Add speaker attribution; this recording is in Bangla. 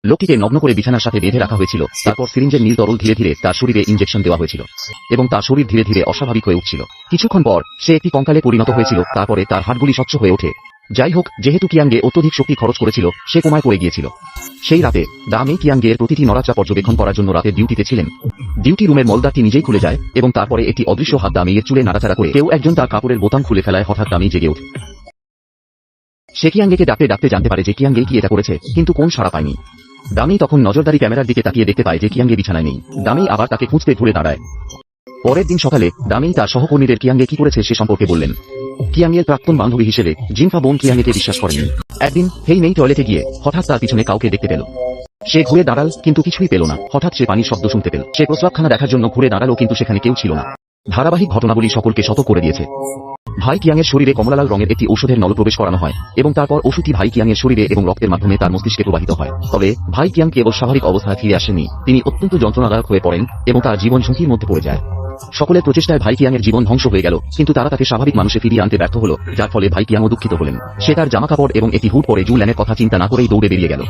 Speaker 1: লোকটিকে নগ্ন করে বিছানার সাথে বেঁধে রাখা হয়েছিল। তারপর সিরিঞ্জের নীল তরল ধীরে ধীরে তার শরীরে ইনজেকশন দেওয়া হয়েছিল এবং তার শরীর ধীরে ধীরে অস্বাভাবিক হয়ে উঠছিল। কিছুক্ষণ পর সে একটি কঙ্কালে পরিণত হয়েছিল। তারপরে তার হাড়গুলি স্বচ্ছ হয়ে ওঠে। যাই হোক, যেহেতু কিয়াংগে অত্যধিক শক্তি খরচ করেছিল, সে কোমায় পড়ে গিয়েছিল। সেই রাতে দা মেই কিয়াংগে এর প্রতিটি নড়াচড়া পর্যবেক্ষণ করার জন্য রাতে ডিউটিতে ছিলেন। ডিউটি রুমের মলদারটি নিজেই খুলে যায় এবং তারপরে একটি অদৃশ্য হাত দা মেইয়ের চুলে নাড়াচাড়া করে কেউ একজন তার কাপড়ের বোতাম খুলে ফেলায় হঠাৎ দা মেই জেগে ওঠে। সে কিয়াংগেকে ডাকতে ডাকতে জানতে পারে যে কিয়াংগে কি এটা করেছে, কিন্তু কোন সাড়া পায়নি। দা মেই তখন নজরদারি ক্যামেরার দিকে তাকিয়ে দেখতে পায় যে কিয়াংগে বিছানায় নেই। দা মেই আবার তাকে খুঁজতে ঘুরে দাঁড়ায়। পরের দিন সকালে দা মেই তার সহকর্মীদের কিয়াংগে কি করেছে সে সম্পর্কে বললেন। কিয়াংয়ের প্রাক্তন বান্ধবী হিসেবে জিনফা বোন কিয়াংকে বিশ্বাস করেনি। একদিন হেই মেই টয়লেটে গিয়ে হঠাৎ তার পিছনে কাউকে দেখতে পেল। সে ঘুরে দাঁড়াল, কিন্তু কিছুই পেল না। হঠাৎ সে পানির শব্দ শুনতে পেল। সে প্রস্রাবখানা দেখার জন্য ঘুরে দাঁড়ালো, কিন্তু সেখানে কেউ ছিল না। ধারাবাহিক ঘটনাবলী সকলকে সতর্ক করে দিয়েছে। ভাই কিয়াংয়ের শরীরে কমলালাল রঙের একটি ঔষধের নল প্রবেশ করানো হয় এবং তারপর ওষুধটি ভাই কিয়াংয়ের শরীরে এবং রক্তের মাধ্যমে তার মস্তিষ্কে প্রবাহিত হয়। তবে ভাই কিয়াং কেবল স্বাভাবিক অবস্থায় ফিরে আসেননি, তিনি অত্যন্ত যন্ত্রণাদায়ক হয়ে পড়েন এবং তার জীবন ঝুঁকির মধ্যে পড়ে যায়। সকলের প্রচেষ্টায় ভাই কিয়াংয়ের জীবন ধ্বংস হয়ে গেল, কিন্তু তারা তাকে স্বাভাবিক মানুষে ফিরিয়ে আনতে ব্যর্থ হল, যার ফলে ভাই কিয়াংও দুঃখিত হলেন। সে তার জামাকাপড় এবং একটি হুড পরে জু ল্যানের কথা চিন্তা না করেই দৌড়ে বেরিয়ে গেল।